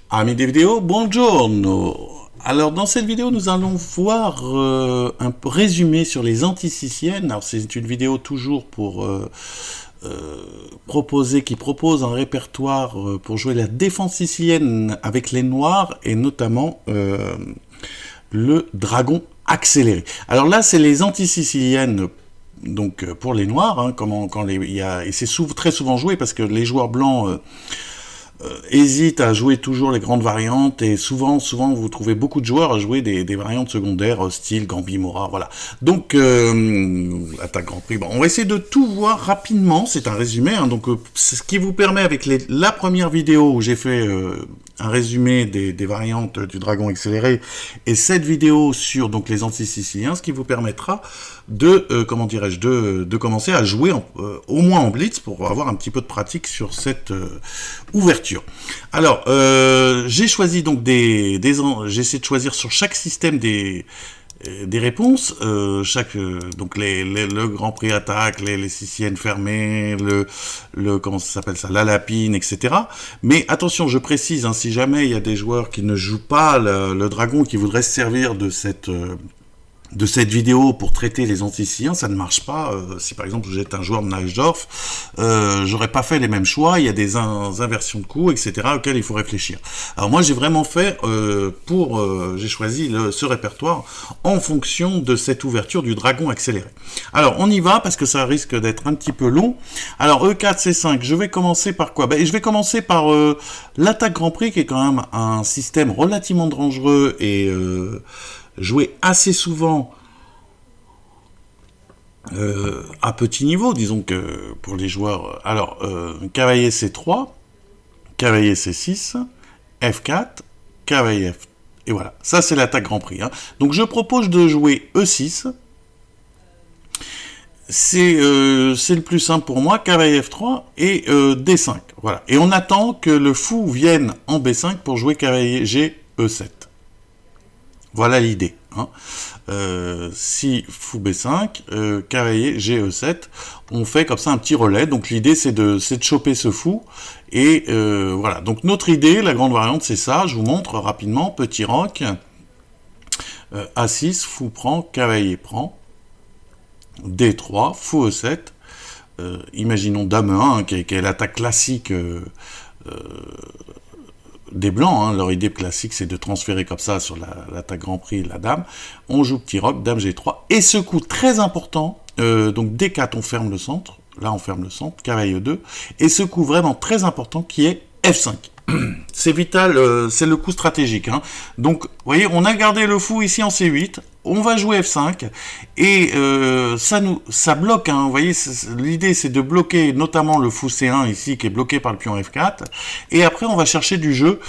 Amis des vidéos, buongiorno. Alors dans cette vidéo, nous allons voir un résumé sur les anti-siciliennes. Alors c'est une vidéo toujours pour qui propose un répertoire pour jouer la défense sicilienne avec les noirs et notamment le dragon accéléré. Alors là, c'est les anti-siciliennes. Donc pour les noirs, hein, et c'est très souvent joué parce que les joueurs blancs hésite à jouer toujours les grandes variantes et souvent vous trouvez beaucoup de joueurs à jouer des variantes secondaires style Gambi Mora, voilà. Donc attaque Grand Prix. Bon, on va essayer de tout voir rapidement. C'est un résumé, hein, donc c'est ce qui vous permet avec la première vidéo où j'ai fait un résumé des variantes du dragon accéléré et cette vidéo sur donc les anti-siciliens, ce qui vous permettra de de commencer à jouer au moins en blitz pour avoir un petit peu de pratique sur cette ouverture. Alors j'ai choisi donc j'ai essayé de choisir sur chaque système des réponses, donc le Grand Prix attaque, les siciliennes fermées, comment ça s'appelle ça, la lapine, etc. Mais attention, je précise, hein, si jamais il y a des joueurs qui ne jouent pas le dragon, qui voudraient se servir de cette vidéo pour traiter les anti-siciliens, ça ne marche pas. Si par exemple vous êtes un joueur de Najdorf, j'aurais pas fait les mêmes choix, il y a des inversions de coups, etc. auxquelles il faut réfléchir. Alors moi j'ai vraiment fait j'ai choisi ce répertoire en fonction de cette ouverture du dragon accéléré. Alors on y va parce que ça risque d'être un petit peu long. Alors E4, C5, je vais commencer par quoi? Je vais commencer par l'attaque Grand Prix qui est quand même un système relativement dangereux et joué assez souvent à petit niveau, disons que pour les joueurs. Alors, cavalier C3, cavalier C6, F4, cavalier F... Et voilà, ça c'est l'attaque Grand Prix. Hein. Donc je propose de jouer E6. C'est le plus simple pour moi, cavalier F3 et D5. Voilà. Et on attend que le fou vienne en B5 pour jouer cavalier G, E7. Voilà l'idée. Hein. Si fou B5, cavalier GE7, on fait comme ça un petit relais. Donc l'idée c'est de choper ce fou. Et voilà. Donc notre idée, la grande variante, c'est ça. Je vous montre rapidement. Petit roc. A6, fou prend, cavalier prend. D3, fou E7. Imaginons dame 1, hein, qui est l'attaque classique des blancs, hein, leur idée classique c'est de transférer comme ça sur l'attaque Grand Prix la dame. On joue petit roc, dame G3, et ce coup très important, donc D4 on ferme le centre, là on ferme le centre, cavalier 2, et ce coup vraiment très important qui est F5. C'est vital, c'est le coup stratégique. Hein. Donc, vous voyez, on a gardé le fou ici en C8, on va jouer F5, et ça bloque. Hein. Vous voyez, l'idée c'est de bloquer notamment le fou C1 ici, qui est bloqué par le pion F4, et après on va chercher du jeu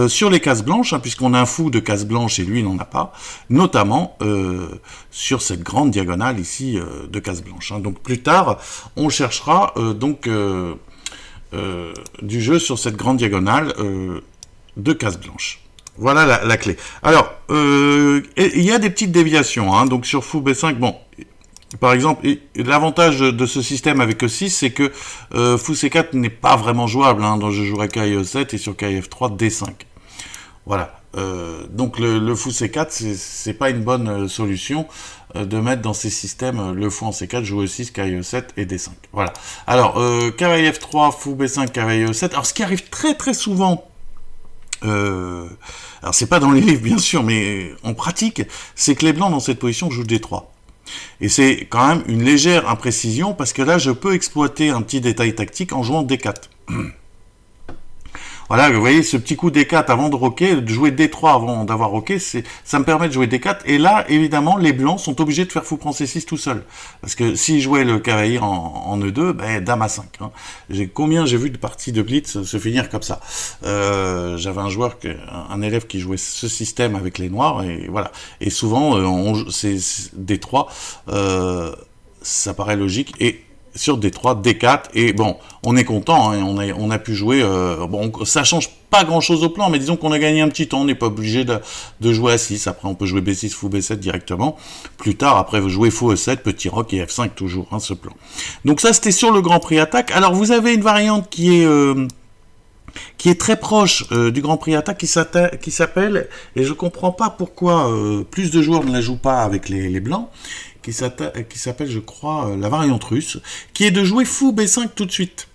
sur les cases blanches, hein, puisqu'on a un fou de cases blanches et lui il n'en a pas, notamment sur cette grande diagonale ici de cases blanches. Hein. Donc plus tard, on cherchera du jeu sur cette grande diagonale de cases blanches. Voilà la clé. Alors, il y a des petites déviations. Hein, donc sur fou B5, bon, par exemple, l'avantage de ce système avec E6, c'est que fou C4 n'est pas vraiment jouable. Hein, donc je jouerai KE7 et sur KF3 D5. Voilà. Donc le fou C4, c'est pas une bonne solution de mettre dans ces systèmes le fou en C4, jouer E6, cavalier E7 et D5. Voilà. Alors, cavalier F3, fou B5, cavalier E7. Alors, ce qui arrive très très souvent, alors c'est pas dans les livres bien sûr, mais en pratique, c'est que les blancs dans cette position jouent D3. Et c'est quand même une légère imprécision parce que là, je peux exploiter un petit détail tactique en jouant D4. Voilà, vous voyez, ce petit coup D4 avant de roquer, de jouer D3 avant d'avoir roqué, ça me permet de jouer D4. Et là, évidemment, les blancs sont obligés de faire fou prend C6 tout seul. Parce que s'ils jouaient le cavalier en E2, dame A5. Hein. Combien j'ai vu de parties de blitz se finir comme ça. J'avais un élève qui jouait ce système avec les noirs, et voilà. Et souvent, c'est D3, ça paraît logique. Et sur D3, D4, et bon, on est content, hein, on a pu jouer, bon, ça change pas grand chose au plan, mais disons qu'on a gagné un petit temps, on n'est pas obligé de jouer à 6, après on peut jouer B6, fou B7 directement, plus tard, après vous jouez fou E7, petit roc et F5 toujours, hein, ce plan. Donc ça c'était sur le Grand Prix attaque. Alors vous avez une variante qui est qui est très proche du Grand Prix Attaque, qui s'appelle, et je comprends pas pourquoi plus de joueurs ne la jouent pas avec les blancs, qui s'appelle, je crois, la variante russe, qui est de jouer fou B5 tout de suite.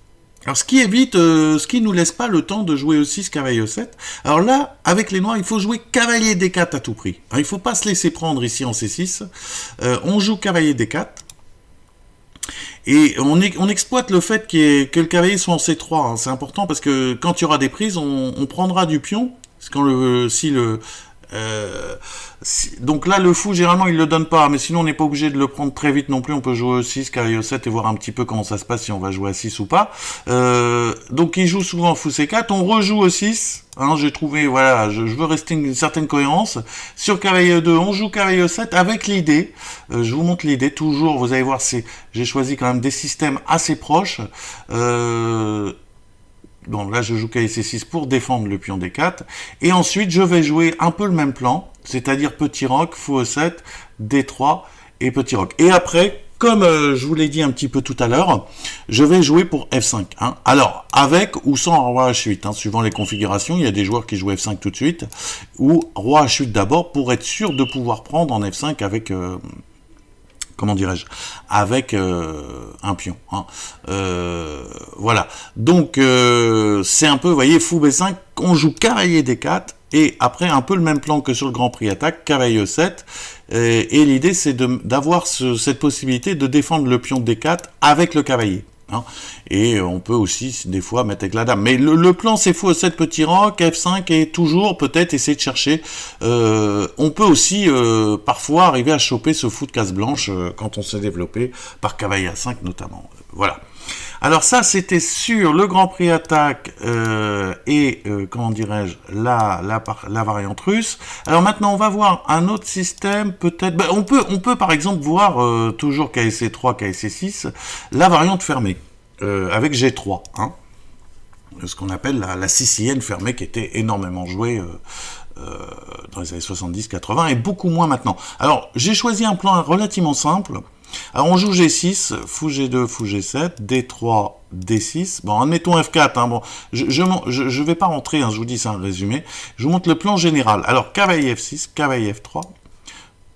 Alors ce qui évite, ce qui nous laisse pas le temps de jouer E6, cavalier E7. Alors là, avec les noirs, il faut jouer cavalier D4 à tout prix. Alors, il faut pas se laisser prendre ici en C6. On joue cavalier D4. Et on exploite le fait que le cavalier soit en C3. Hein. C'est important parce que quand il y aura des prises, on prendra du pion. Donc là, le fou, généralement, il le donne pas. Mais sinon, on n'est pas obligé de le prendre très vite non plus. On peut jouer E6, cavalier E7 et voir un petit peu comment ça se passe si on va jouer à 6 ou pas. Donc il joue souvent fou C4. On rejoue E6. Hein, j'ai trouvé, voilà, je veux rester une certaine cohérence. Sur cavalier E2, on joue cavalier E7 avec l'idée. Je vous montre l'idée. Toujours, vous allez voir, j'ai choisi quand même des systèmes assez proches. Bon, là, je joue cavalier C6 pour défendre le pion D4. Et ensuite, je vais jouer un peu le même plan, c'est-à-dire petit roc, fou E7, D3 et petit roc. Et après, comme je vous l'ai dit un petit peu tout à l'heure, je vais jouer pour F5. Hein. Alors, avec ou sans roi H8, hein, suivant les configurations, il y a des joueurs qui jouent F5 tout de suite, ou roi H8 d'abord, pour être sûr de pouvoir prendre en F5 avec... comment dirais-je, avec un pion. Hein. Voilà. Donc, c'est un peu, vous voyez, fou B5, on joue cavalier D4, et après, un peu le même plan que sur le Grand Prix Attaque, cavalier E7, et l'idée, c'est d'avoir cette possibilité de défendre le pion D4 avec le cavalier. Hein. Et on peut aussi, des fois, mettre avec la dame. Mais le plan, c'est fou E7, petit roc, F5, et toujours, peut-être, essayer de chercher. On peut aussi, parfois, arriver à choper ce fou de case blanche quand on s'est développé, par cavalier A5 notamment. Voilà. Alors ça, c'était sur le Grand Prix Attaque et, comment dirais-je, la variante russe. Alors maintenant, on va voir un autre système, peut-être... Ben, on peut par exemple voir, toujours KSC3, KSC6, la variante fermée, avec G3, hein, ce qu'on appelle la sicilienne fermée, qui était énormément jouée... dans les années 70-80 et beaucoup moins maintenant. Alors, j'ai choisi un plan relativement simple. Alors, on joue G6, fou G2, fou G7, D3, D6. Bon, admettons F4. Hein, bon, je vais pas rentrer, hein, je vous dis, c'est un résumé. Je vous montre le plan général. Alors, cavalier F6, cavalier F3,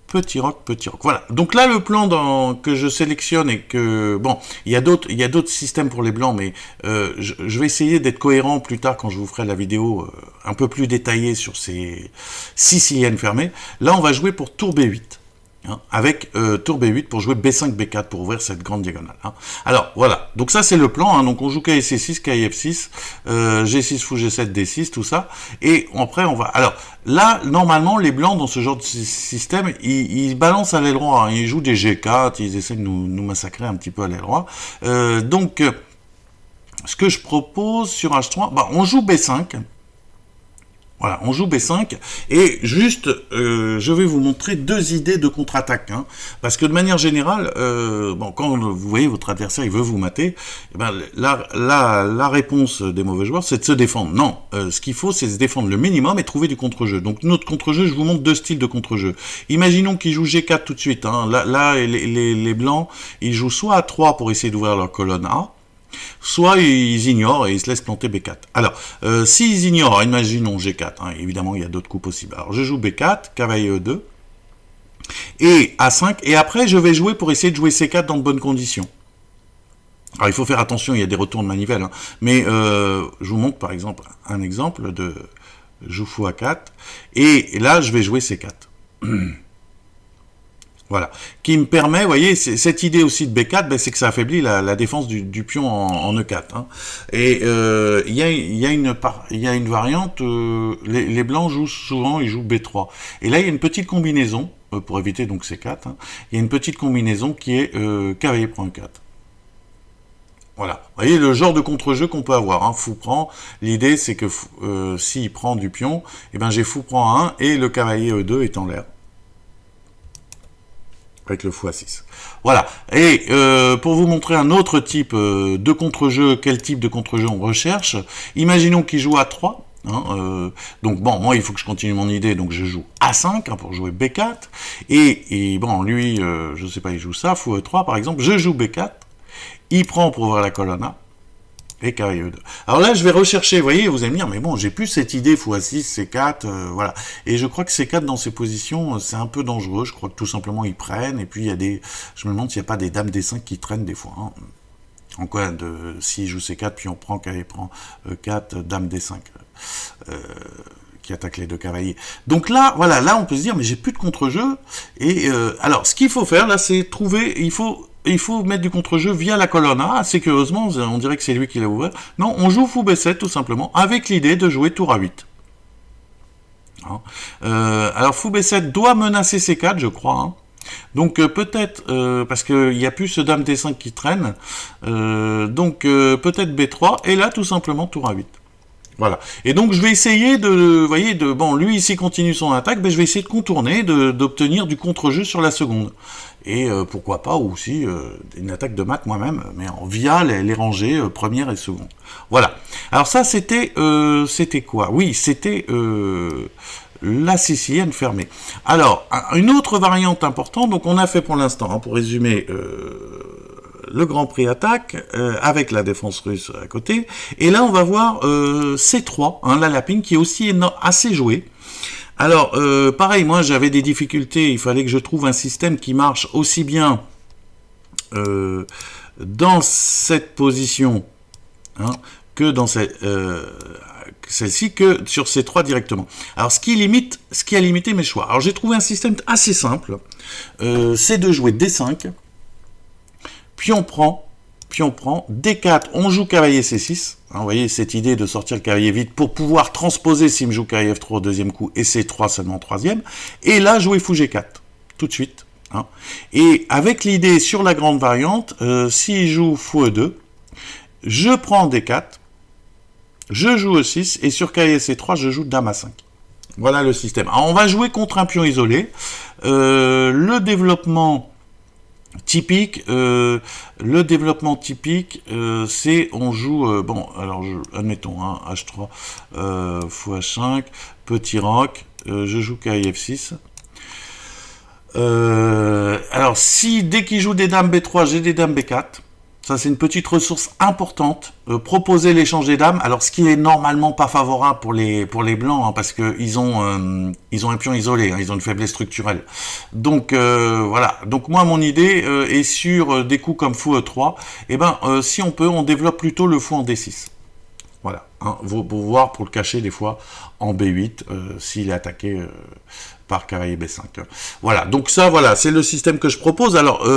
petit roc, petit roc. Voilà. Donc là, le plan que je sélectionne et que... Bon, il y a d'autres systèmes pour les blancs, mais je vais essayer d'être cohérent plus tard quand je vous ferai la vidéo un peu plus détaillée sur ces siciliennes fermées. Là, on va jouer pour tour B8. Hein, avec tour B8 pour jouer B5, B4 pour ouvrir cette grande diagonale. Hein. Alors, voilà. Donc ça, c'est le plan. Hein. Donc on joue cavalier C6, cavalier F6, G6, fou G7, D6, tout ça. Et après, on va... Alors, là, normalement, les blancs, dans ce genre de système, ils balancent à l'aile droite. Hein. Ils jouent des G4, ils essaient de nous massacrer un petit peu à l'aile droite. Donc, ce que je propose sur H3, bah, on joue B5. Voilà, on joue B5, et juste, je vais vous montrer deux idées de contre-attaque, hein, parce que de manière générale, bon, quand vous voyez votre adversaire, il veut vous mater, eh ben, la réponse des mauvais joueurs, c'est de se défendre. Non, ce qu'il faut, c'est se défendre le minimum et trouver du contre-jeu. Donc, notre contre-jeu, je vous montre deux styles de contre-jeu. Imaginons qu'ils jouent G4 tout de suite, hein. Là les blancs, ils jouent soit à 3 pour essayer d'ouvrir leur colonne A, soit ils ignorent et ils se laissent planter B4. Alors, s'ils ignorent, imaginons G4, hein, évidemment il y a d'autres coups possibles. Alors je joue B4, cavalier E2, et A5, et après je vais jouer pour essayer de jouer C4 dans de bonnes conditions. Alors il faut faire attention, il y a des retours de manivelle, hein, mais je vous montre par exemple un exemple de joue fou A4, et là je vais jouer C4. Voilà, qui me permet, vous voyez, cette idée aussi de B4, ben, c'est que ça affaiblit la défense du pion en E4. Hein. Et il y a une variante, les blancs jouent souvent, ils jouent B3. Et là, il y a une petite combinaison, pour éviter donc C4, hein, il y a une petite combinaison qui est cavalier prend E4. Voilà, vous voyez le genre de contre-jeu qu'on peut avoir. Hein. Fou prend, l'idée c'est que s'il prend du pion, eh ben j'ai fou prend 1 et le cavalier E2 est en l'air. Avec le fou A6. Voilà. Et pour vous montrer un autre type de contre-jeu, quel type de contre-jeu on recherche, imaginons qu'il joue A3. Hein, donc bon, moi il faut que je continue mon idée, donc je joue A5 hein, pour jouer B4. Et bon, lui, je sais pas, il joue ça, fou E3 par exemple, je joue B4, il prend pour ouvrir la colonne A. et cavalier E2. Alors là, je vais rechercher, vous voyez, vous allez me dire, mais bon, j'ai plus cette idée, fou A6, C4, voilà. Et je crois que C4, dans ces positions, c'est un peu dangereux, je crois que tout simplement, ils prennent, et puis il y a des, je me demande s'il n'y a pas des dames D5 qui traînent des fois, hein. En quoi, s'il joue C4, puis on prend, cavalier prend E4, dame D5, qui attaque les deux cavaliers. Donc là, voilà, là, on peut se dire, mais j'ai plus de contre-jeu, et alors, ce qu'il faut faire, là, c'est trouver, il faut mettre du contre-jeu via la colonne A. Assez curieusement, on dirait que c'est lui qui l'a ouvert. Non, on joue fou B7 tout simplement, avec l'idée de jouer tour A8. Hein. Alors fou B7 doit menacer C4, je crois. Hein. Donc peut-être, parce qu'il n'y a plus ce dame D5 qui traîne, donc peut-être B3, et là tout simplement tour A8. Voilà. Et donc je vais essayer de, vous voyez, bon, lui ici continue son attaque, ben je vais essayer de contourner, d'obtenir du contre-jeu sur la seconde. Et pourquoi pas aussi une attaque de mat moi-même, mais via les rangées première et seconde. Voilà. Alors ça c'était quoi? Oui, c'était la sicilienne fermée. Alors une autre variante importante. Donc on a fait pour l'instant, hein, pour résumer. Le Grand Prix attaque, avec la défense russe à côté. Et là, on va voir C3, hein, la lapine, qui est aussi assez jouée. Alors, pareil, moi, j'avais des difficultés. Il fallait que je trouve un système qui marche aussi bien dans cette position, hein, que dans celle-ci, que sur C3 directement. Alors, ce qui a limité mes choix. Alors, j'ai trouvé un système assez simple. C'est de jouer D5, puis on prend D4, on joue cavalier C6, hein, vous voyez cette idée de sortir le cavalier vite pour pouvoir transposer s'il me joue cavalier F3 au deuxième coup et C3 seulement au troisième, et là jouer fou G4, tout de suite. Hein. Et avec l'idée sur la grande variante, s'il joue fou E2, je prends D4, je joue E6, et sur cavalier C3, je joue dame A5. Voilà le système. Alors on va jouer contre un pion isolé, le développement typique, c'est on joue, bon, alors admettons, hein, H3, fou H5, petit roc, je joue cavalier F6. Alors si dès qu'il joue des dames B3, j'ai des dames B4, ça c'est une petite ressource importante, proposer l'échange des dames, alors ce qui est normalement pas favorable pour les blancs, hein, parce que ils ont un pion isolé, hein, ils ont une faiblesse structurelle. Donc voilà, donc moi mon idée est sur des coups comme fou E3, et ben si on peut, on développe plutôt le fou en D6. Voilà, hein, pour voir, pour le cacher des fois en B8, s'il est attaqué par cavalier B5. Voilà, donc ça, voilà, c'est le système que je propose. Alors,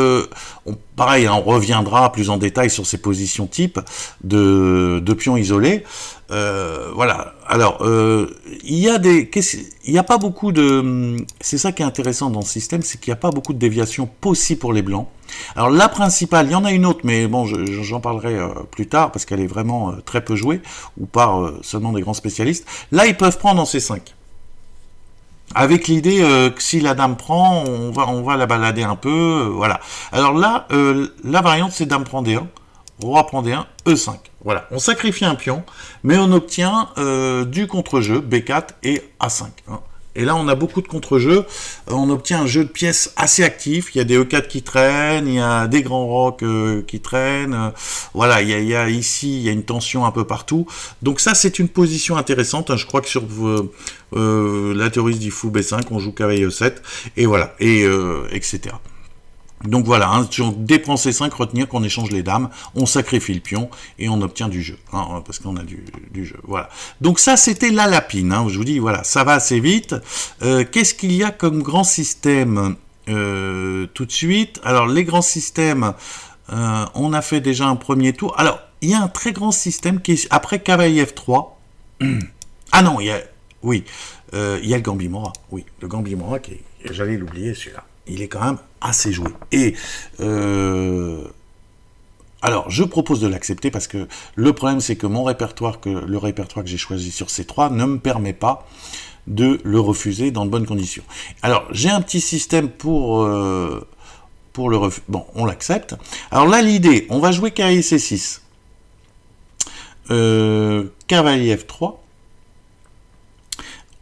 pareil, hein, on reviendra plus en détail sur ces positions types de pions isolés. Voilà, alors, il y a pas beaucoup de... C'est ça qui est intéressant dans ce système, c'est qu'il n'y a pas beaucoup de déviations possibles pour les blancs. Alors, la principale, il y en a une autre, mais bon, j'en parlerai plus tard, parce qu'elle est vraiment très peu jouée, ou par seulement des grands spécialistes. Là, ils peuvent prendre en C5. Avec l'idée que si la dame prend, on va la balader un peu, voilà. Alors là, la variante, c'est dame prend D1, roi prend D1, E5. Voilà, on sacrifie un pion, mais on obtient du contre-jeu, B4 et A5. Hein. Et là, on a beaucoup de contre-jeux. On obtient un jeu de pièces assez actif. Il y a des E4 qui traînent, il y a des grands rocs qui traînent. Voilà, il y a ici, il y a une tension un peu partout. Donc ça, c'est une position intéressante. Je crois que sur la théorie du fou B5, on joue cavalier E7, et voilà, et etc. Donc voilà, hein, dès prend C5, retenir qu'on échange les dames, on sacrifie le pion et on obtient du jeu, hein, parce qu'on a du jeu. Voilà. Donc ça, c'était la lapine. Hein, je vous dis, voilà, ça va assez vite. Qu'est-ce qu'il y a comme grand système tout de suite? Alors, les grands systèmes, on a fait déjà un premier tour. Alors, il y a un très grand système qui est après cavalier F3. Ah non, il y a le Gambit-Mora. Oui, le Gambit-Mora, j'allais l'oublier celui-là. Il est quand même assez joué. Et alors, je propose de l'accepter parce que le problème, c'est que le répertoire que j'ai choisi sur C3 ne me permet pas de le refuser dans de bonnes conditions. Alors, j'ai un petit système pour le refuser. Bon, on l'accepte. Alors là, l'idée, on va jouer cavalier C6, cavalier F3.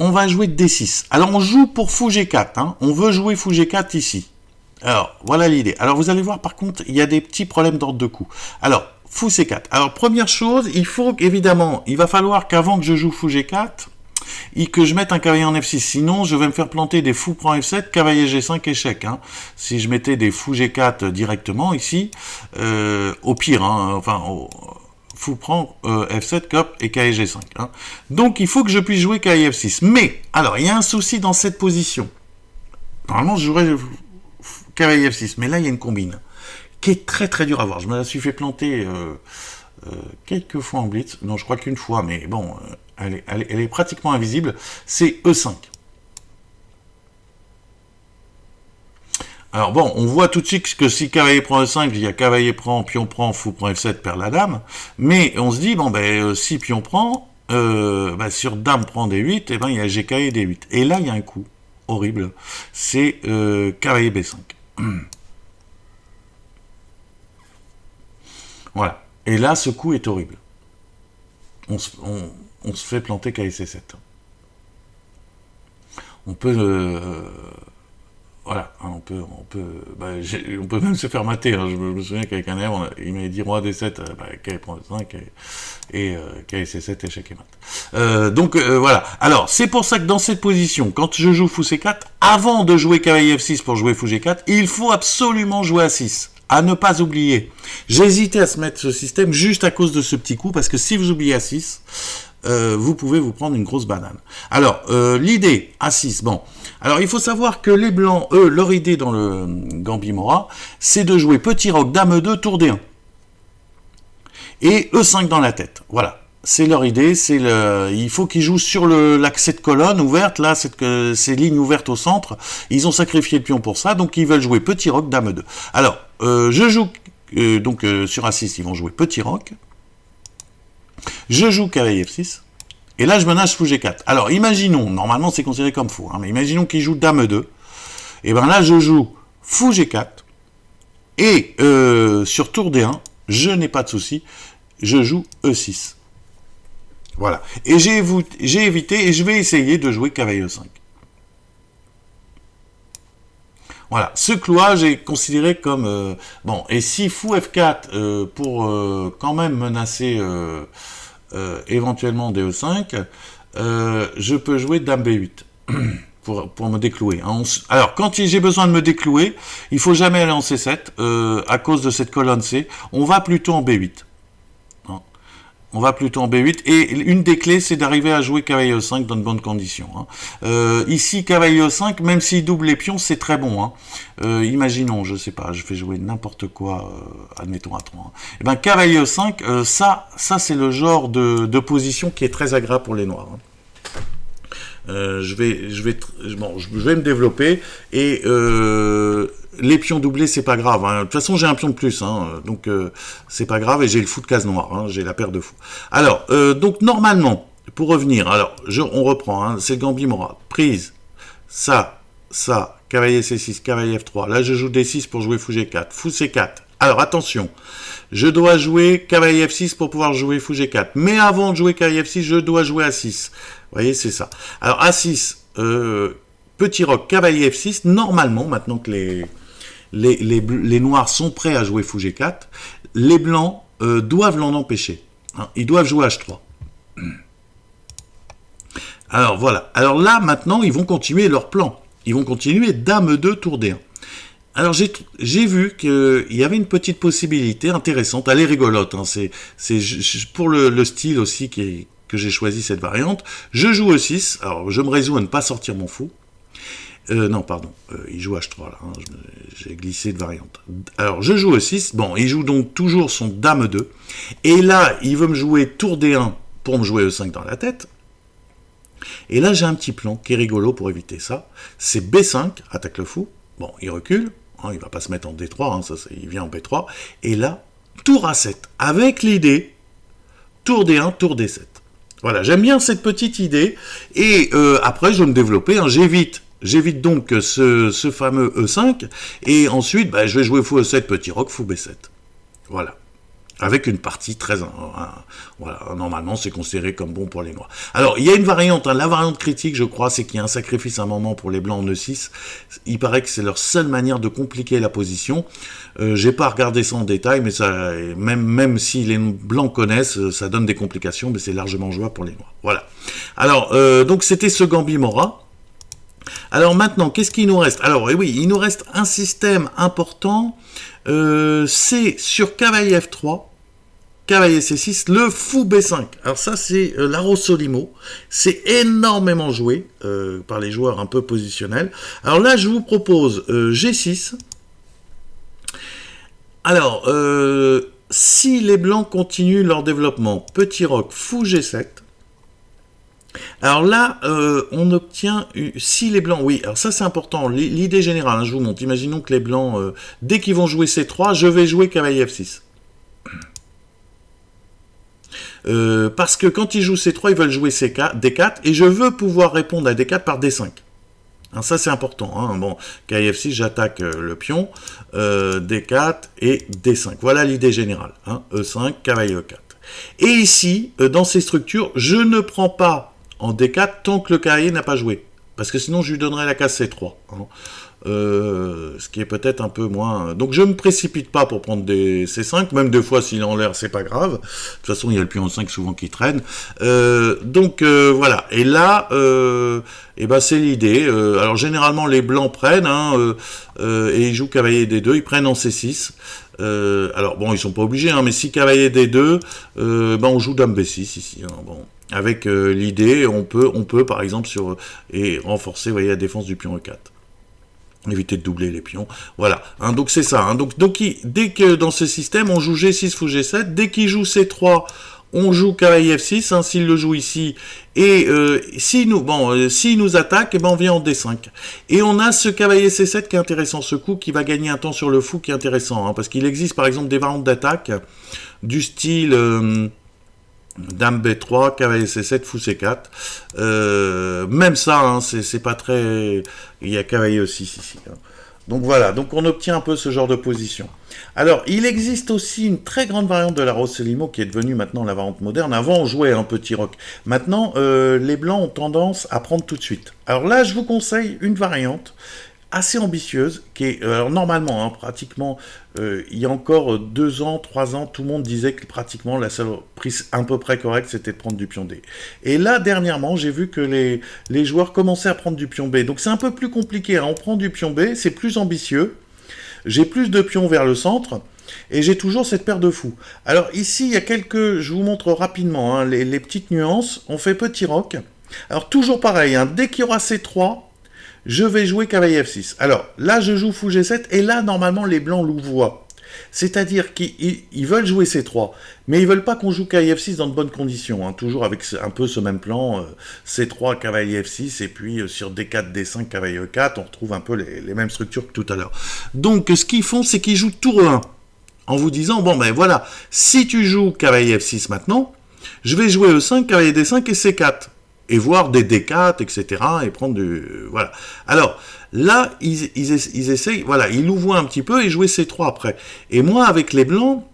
On va jouer D6. Alors, on joue pour fou G4. Hein. On veut jouer fou G4 ici. Alors, voilà l'idée. Alors, vous allez voir, par contre, il y a des petits problèmes d'ordre de coup. Alors, fou C4. Alors, première chose, évidemment, il va falloir qu'avant que je joue fou G4, et que je mette un cavalier en F6. Sinon, je vais me faire planter des fous prend F7, cavalier G5, échec. Hein. Si je mettais des fous G4 directement ici, au pire, hein, fou prend F7, cop, et cavalier G5. Hein. Donc, il faut que je puisse jouer cavalier F6. Mais, alors, il y a un souci dans cette position. Normalement, je jouerais cavalier F6, mais là, il y a une combine qui est très très dure à voir. Je me la suis fait planter quelques fois en blitz. Non, je crois qu'une fois, mais bon... Elle est pratiquement invisible, c'est E5. Alors bon, on voit tout de suite que si cavalier prend E5, il y a cavalier prend, pion prend, fou prend F7, perd la dame, mais on se dit, bon ben, si pion prend, sur dame prend D8, et ben il y a GK et D8. Et là, il y a un coup horrible, c'est cavalier B5. Voilà. Et là, ce coup est horrible. On se fait planter KC7. On peut... voilà, on peut même se faire mater. Hein. Je me souviens qu'avec un élève, il m'avait dit roi D7, K prend E5 et KC7, échec et mat. Donc voilà. Alors, c'est pour ça que dans cette position, quand je joue fou C4, avant de jouer cavalier F6 pour jouer fou G4, il faut absolument jouer A6. À ne pas oublier. J'ai hésité à se mettre ce système juste à cause de ce petit coup, parce que si vous oubliez A6, vous pouvez vous prendre une grosse banane. Alors, l'idée, A6, bon. Alors, il faut savoir que les blancs, eux, leur idée dans le Gambit-Mora, c'est de jouer petit roc, dame 2, tour D1. Et E5 dans la tête. Voilà. C'est leur idée, il faut qu'ils jouent sur cette colonne ouverte, là, ces lignes ouvertes au centre. Ils ont sacrifié le pion pour ça, donc ils veulent jouer petit roc, dame 2. Alors, je joue, sur A6, ils vont jouer petit roc. Je joue cavalier F6. Et là, je menace fou G4. Alors, imaginons, normalement, c'est considéré comme fou, hein, mais imaginons qu'ils jouent dame 2. Et bien là, je joue fou G4. Et sur tour D1, je n'ai pas de souci, je joue E6. Voilà. Et j'ai évité, et je vais essayer de jouer cavalier E5. Voilà. Ce clouage est considéré comme... bon, et si fou F4 pour quand même menacer éventuellement DE5, je peux jouer dame B8 pour me déclouer. Hein. Alors, quand j'ai besoin de me déclouer, il faut jamais aller en C7 à cause de cette colonne C. On va plutôt en B8. On va plutôt en B8, et une des clés, c'est d'arriver à jouer cavalier E5 dans de bonnes conditions. Hein. Ici, cavalier E5, même s'il double les pions, c'est très bon. Hein. Imaginons, je sais pas, je fais jouer n'importe quoi, admettons à 3. Hein. Et ben, cavalier E5, ça c'est le genre de position qui est très agréable pour les noirs. Hein. Je vais me développer, et les pions doublés, c'est pas grave. Hein. De toute façon, j'ai un pion de plus, hein, donc c'est pas grave, et j'ai le fou de case noire, hein, j'ai la paire de fous. Alors, donc normalement, pour revenir, alors on reprend, hein, c'est le Gambit-Mora. Prise, ça, cavalier C6, cavalier F3. Là, je joue D6 pour jouer fou G4, fou C4. Alors, attention, je dois jouer cavalier F6 pour pouvoir jouer fou G4. Mais avant de jouer cavalier F6, je dois jouer A6. Vous voyez, c'est ça. Alors, A6, petit roc, cavalier F6. Normalement, maintenant que les noirs sont prêts à jouer fou G4, les blancs doivent l'en empêcher. Hein. Ils doivent jouer H3. Alors, voilà. Alors là, maintenant, ils vont continuer leur plan. Ils vont continuer dame 2, tour D1. Alors j'ai vu qu'il y avait une petite possibilité intéressante, elle est rigolote, hein, c'est pour le style aussi que j'ai choisi cette variante. Je joue E6, alors je me résous à ne pas sortir mon fou. Non, pardon, il joue H3 là, hein, j'ai glissé de variante. Alors je joue E6, bon, il joue donc toujours son dame 2, et là il veut me jouer tour D1 pour me jouer E5 dans la tête. Et là j'ai un petit plan qui est rigolo pour éviter ça, c'est B5, attaque le fou, bon, il recule. Hein, il ne va pas se mettre en D3, hein, il vient en B3. Et là, tour A7, avec l'idée, tour D1, tour D7. Voilà, j'aime bien cette petite idée. Et après, je vais me développer. Hein, j'évite donc ce fameux E5. Et ensuite, je vais jouer fou E7, petit roc, fou B7. Voilà. avec une partie très... voilà, normalement, c'est considéré comme bon pour les noirs. Alors, il y a une variante, hein, la variante critique, je crois, c'est qu'il y a un sacrifice à un moment pour les blancs en E6. Il paraît que c'est leur seule manière de compliquer la position. J'ai pas regardé ça en détail, mais ça, même si les blancs connaissent, ça donne des complications, mais c'est largement jouable pour les noirs. Voilà. Alors, donc c'était ce Gambit Mora. Alors maintenant, qu'est-ce qu'il nous reste? Alors, oui, il nous reste un système important, c'est sur cavalier F3, cavalier C6, le fou B5. Alors ça, c'est l'Aro Solimo. C'est énormément joué par les joueurs un peu positionnels. Alors là, je vous propose G6. Alors, si les blancs continuent leur développement, petit roc, fou G7. Alors là, on obtient, si les blancs, oui, alors ça c'est important, l'idée générale, hein, je vous montre, imaginons que les blancs, dès qu'ils vont jouer C3, je vais jouer cavalier F6. Parce que quand ils jouent C3, ils veulent jouer C4, D4, et je veux pouvoir répondre à D4 par D5. Alors ça c'est important, hein. Bon, cavalier F6, j'attaque le pion, D4 et D5. Voilà l'idée générale, hein. E5, cavalier E4. Et ici, dans ces structures, je ne prends pas en D4 tant que le cavalier n'a pas joué. Parce que sinon, je lui donnerais la case C3. Hein. Ce qui est peut-être un peu moins... Donc, je ne me précipite pas pour prendre des C5. Même des fois, s'il est en l'air, c'est pas grave. De toute façon, il y a le pion 5 souvent qui traîne. Voilà. Et là, ben, c'est l'idée. Alors, généralement, les blancs prennent. Hein, et ils jouent cavalier D2. Ils prennent en C6. Alors, bon, ils sont pas obligés. Hein, mais si cavalier D2, ben, on joue dame B6 ici. Hein, bon. Avec l'idée, on peut par exemple renforcer, vous voyez, la défense du pion E4. Éviter de doubler les pions. Voilà. Hein, donc c'est ça. Hein, donc dès que dans ce système, on joue G6 fou G7, dès qu'il joue C3, on joue cavalier F6, hein, s'il le joue ici, et s'il nous attaque, eh ben on vient en D5. Et on a ce cavalier C7 qui est intéressant, ce coup qui va gagner un temps sur le fou qui est intéressant, hein, parce qu'il existe par exemple des variantes d'attaque du style... Dame B3, cavalier C7, fou C4. Même ça, hein, c'est pas très... Il y a cavalier E6 ici. Hein. Donc voilà, donc on obtient un peu ce genre de position. Alors, il existe aussi une très grande variante de la Rosselimo qui est devenue maintenant la variante moderne. Avant, on jouait un petit roc. Maintenant, les blancs ont tendance à prendre tout de suite. Alors là, je vous conseille une variante assez ambitieuse, qui est, alors normalement, hein, pratiquement, il y a encore 2 ans, 3 ans, tout le monde disait que pratiquement la seule prise à peu près correcte, c'était de prendre du pion D. Et là, dernièrement, j'ai vu que les joueurs commençaient à prendre du pion B. Donc c'est un peu plus compliqué, hein. On prend du pion B, c'est plus ambitieux, j'ai plus de pions vers le centre, et j'ai toujours cette paire de fous. Alors ici, il y a je vous montre rapidement, hein, les petites nuances. On fait petit roc. Alors toujours pareil, hein, dès qu'il y aura C3, je vais jouer cavalier F6. Alors, là, je joue fou G7, et là, normalement, les blancs louvoient. C'est-à-dire qu'ils veulent jouer C3, mais ils veulent pas qu'on joue cavalier F6 dans de bonnes conditions, hein, toujours avec un peu ce même plan, C3, cavalier F6, et puis sur D4, D5, cavalier E4, on retrouve un peu les mêmes structures que tout à l'heure. Donc, ce qu'ils font, c'est qu'ils jouent tour 1, en vous disant, bon, ben voilà, si tu joues cavalier F6 maintenant, je vais jouer E5, cavalier D5 et C4. Et voir des D4, etc., et prendre du... voilà. Alors, là, ils essayent, voilà, ils louvoient un petit peu et jouer C3 après. Et moi, avec les blancs,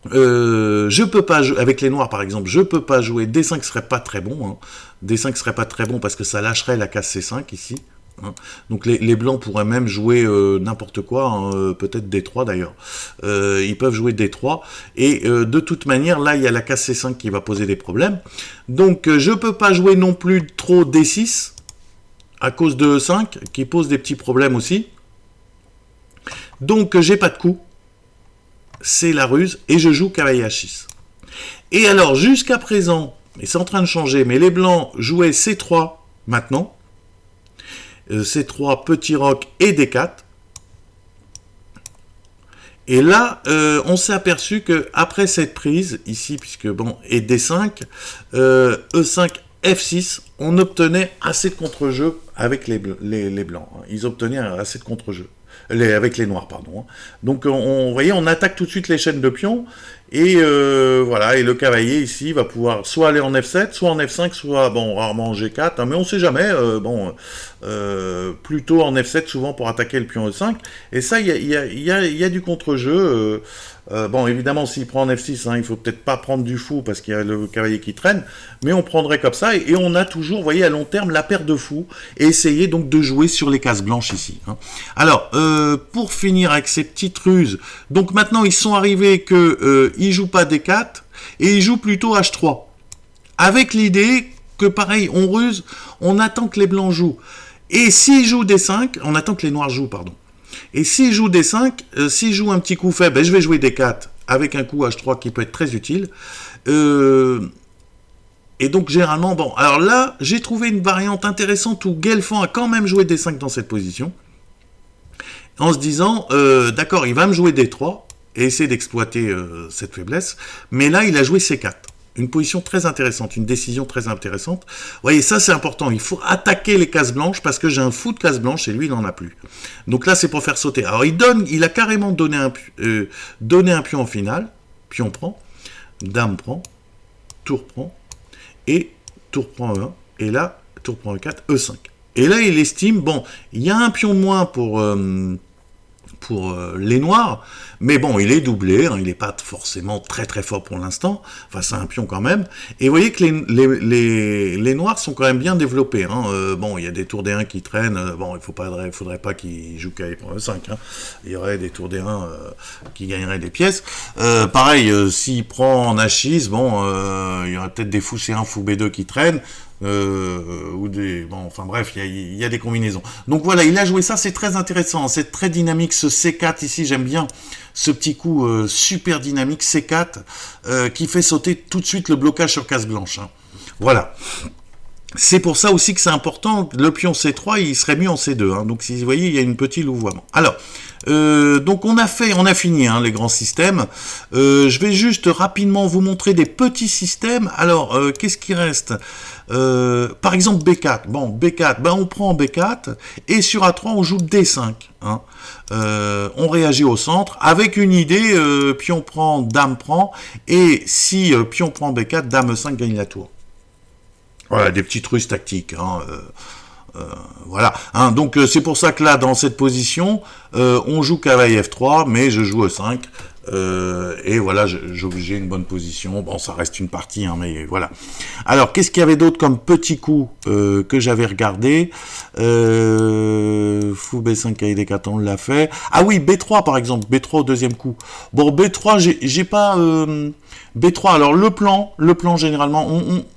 je peux pas jouer, avec les noirs par exemple, je peux pas jouer, D5 serait pas très bon, hein. D5 serait pas très bon parce que ça lâcherait la case C5 ici. Hein. Donc les blancs pourraient même jouer n'importe quoi, hein, peut-être D3 d'ailleurs. Ils peuvent jouer D3, et de toute manière, là, il y a la case C5 qui va poser des problèmes. Donc je peux pas jouer non plus trop D6, à cause de E5, qui pose des petits problèmes aussi. Donc j'ai pas de coup, c'est la ruse, et je joue cavalier H6. Et alors, jusqu'à présent, et c'est en train de changer, mais les blancs jouaient C3 maintenant, C3, petit roc et D4. Et là, on s'est aperçu que après cette prise, ici, puisque bon, et D5, E5, F6, on obtenait assez de contre-jeu avec les blancs. Ils obtenaient assez de contre-jeu. Avec les noirs, pardon. Donc, vous voyez, on attaque tout de suite les chaînes de pions, Et voilà, et le cavalier ici va pouvoir soit aller en F7, soit en F5, soit, bon, rarement en G4, hein, mais on sait jamais, plutôt en F7 souvent pour attaquer le pion E5, et ça, il y a du contre-jeu, bon, évidemment, s'il prend en F6, hein, il faut peut-être pas prendre du fou parce qu'il y a le cavalier qui traîne, mais on prendrait comme ça, et on a toujours, vous voyez, à long terme, la paire de fous, et essayer donc de jouer sur les cases blanches ici. Hein. Alors, pour finir avec ces petites ruses, donc maintenant, ils sont arrivés que ils jouent pas D4, et ils jouent plutôt H3, avec l'idée que, pareil, on ruse, on attend que les blancs jouent. Et s'ils jouent D5, on attend que les noirs jouent, pardon. Et s'il joue D5, s'il joue un petit coup faible, ben je vais jouer D4 avec un coup H3 qui peut être très utile. Et donc généralement, bon, alors là, j'ai trouvé une variante intéressante où Guelfand a quand même joué D5 dans cette position, en se disant, d'accord, il va me jouer D3 et essayer d'exploiter cette faiblesse, mais là, il a joué C4. Une position très intéressante, une décision très intéressante. Vous voyez, ça c'est important, il faut attaquer les cases blanches parce que j'ai un fou de cases blanches et lui il n'en a plus. Donc là c'est pour faire sauter. Alors il a carrément donné un pion en finale, pion prend, dame prend, tour prend, et tour prend E1, et là tour prend E4, E5. Et là il estime, bon, il y a un pion de moins pour les noirs, mais bon, il est doublé, hein, il n'est pas forcément très très fort pour l'instant, enfin c'est un pion quand même, et vous voyez que les noirs sont quand même bien développés, hein. Bon, il y a des tours D1 qui traînent, bon, il faudrait pas qu'ils jouent qu'à E5, hein. Il y aurait des tours D1 qui gagneraient des pièces, pareil, s'il prend en H6, bon, il y aurait peut-être des fous C1, fou B2 qui traînent, ou des, bon, enfin bref, il y a des combinaisons. Donc voilà, il a joué ça, c'est très intéressant, c'est très dynamique, ce C4 ici, j'aime bien ce petit coup super dynamique C4 qui fait sauter tout de suite le blocage sur case blanche. Hein. Voilà. C'est pour ça aussi que c'est important, le pion C3, il serait mieux en C2, hein. Donc si vous voyez, il y a une petite louvoiement. Alors, donc on a fini hein, les grands systèmes. Je vais juste rapidement vous montrer des petits systèmes. Alors, qu'est-ce qui reste par exemple B4. Bon, B4, ben on prend B4, et sur A3, on joue D5. Hein. On réagit au centre, avec une idée, pion prend, dame prend, et si pion prend B4, dame E5 gagne la tour. Voilà, des petites ruses tactiques. Hein, voilà. Hein, donc c'est pour ça que là, dans cette position, on joue cavalier F3, mais je joue E5. Et voilà, j'ai une bonne position. Bon, ça reste une partie, hein, mais voilà. Alors, qu'est-ce qu'il y avait d'autre comme petit coup que j'avais regardé Fou B5, cavalier D4, on l'a fait. Ah oui, B3 par exemple, B3 au deuxième coup. Bon, B3, j'ai pas... B3, alors le plan généralement,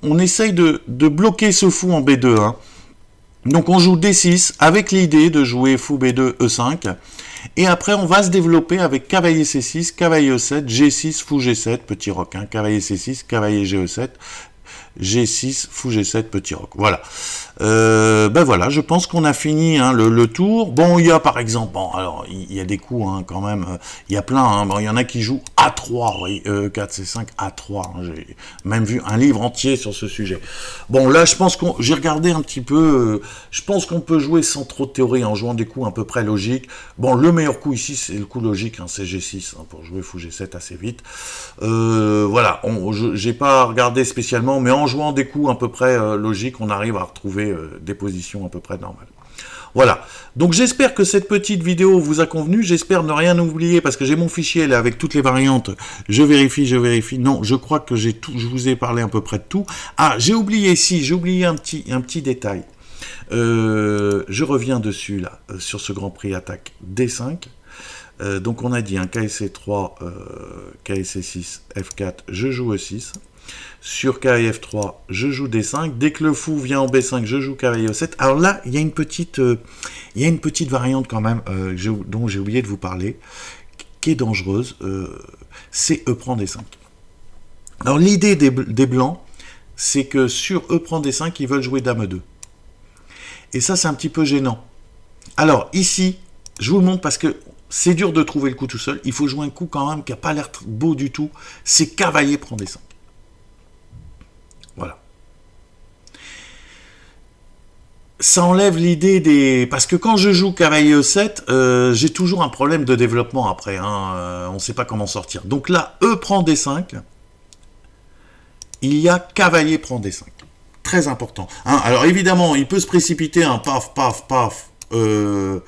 on essaye de bloquer ce fou en B2. Hein. Donc on joue D6 avec l'idée de jouer fou B2, E5. Et après on va se développer avec cavalier C6, cavalier E7, G6, fou G7, petit roc. Hein. Cavalier C6, cavalier GE7, G6, fou G7, petit roc. Voilà. Ben voilà, je pense qu'on a fini hein, le tour. Bon, il y a par exemple, bon, alors il y a des coups hein, quand même, il y a plein. Hein, bon, il y en a qui jouent A3, oui, 4, C5, A3. Hein, j'ai même vu un livre entier sur ce sujet. Bon, là, je pense j'ai regardé un petit peu. Je pense qu'on peut jouer sans trop de théorie en jouant des coups à peu près logiques. Bon, le meilleur coup ici, c'est le coup logique, hein, c'est G6 hein, pour jouer fou G7 assez vite. Voilà, j'ai pas regardé spécialement, mais en jouant des coups à peu près logiques, on arrive à retrouver des positions à peu près normales. Voilà, donc j'espère que cette petite vidéo vous a convenu, j'espère ne rien oublier, parce que j'ai mon fichier là avec toutes les variantes, je vérifie, non, je crois que je vous ai parlé à peu près de tout. Ah, j'ai oublié un petit détail, je reviens dessus là, sur ce Grand Prix attaque D5, donc on a dit un KSC3, KSC6, F4, je joue E6, sur cavalier F3, je joue D5. Dès que le fou vient en B5, je joue cavalier E7. Alors là, il y a une petite variante quand même dont j'ai oublié de vous parler, qui est dangereuse. C'est E prend D5. Alors l'idée des blancs, c'est que sur E prend D5, ils veulent jouer Dame 2. Et ça, c'est un petit peu gênant. Alors ici, je vous le montre parce que c'est dur de trouver le coup tout seul. Il faut jouer un coup quand même qui n'a pas l'air beau du tout. C'est cavalier prend D5. Voilà. ça enlève l'idée des... Parce que quand je joue cavalier E7, j'ai toujours un problème de développement après. On ne sait pas comment sortir. Donc là, E prend D5. Il y a cavalier prend D5. Très important. Alors évidemment, il peut se précipiter un paf, paf, paf, de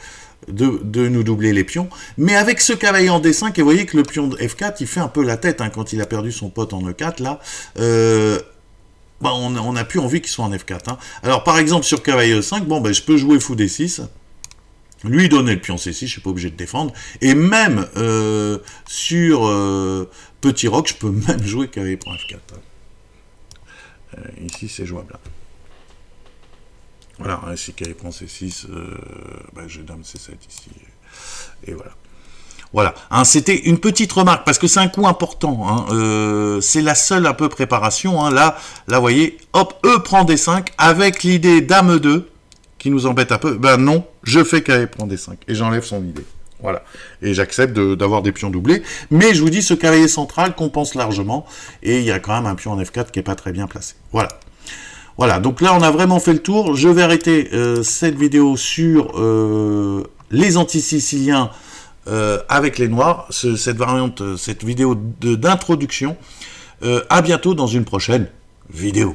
nous doubler les pions. Mais avec ce cavalier en D5, et vous voyez que le pion de F4, il fait un peu la tête quand il a perdu son pote en E4, là. On n'a plus envie qu'il soit en F4. Alors par exemple, sur cavalier E5, je peux jouer fou D6. Lui donner le pion C6, je suis pas obligé de défendre. Et même sur petit roc, je peux même jouer cavalier pour F4. Ici, c'est jouable. Voilà, si cavalier prend C6, j'ai dame C7 ici. Et voilà. Voilà, c'était une petite remarque, parce que c'est un coup important. C'est la seule un peu préparation. Là, vous voyez, hop, E prend D5, avec l'idée dame E2, qui nous embête un peu. Ben non, je fais cavalier prend D5, et j'enlève son idée. Voilà. Et j'accepte d'avoir des pions doublés. Mais je vous dis, ce cavalier central compense largement. Et il y a quand même un pion en F4 qui n'est pas très bien placé. Voilà. Voilà. Donc là, on a vraiment fait le tour. Je vais arrêter cette vidéo sur les anti-siciliens avec les noirs. Cette variante, cette vidéo d'introduction. À bientôt dans une prochaine vidéo.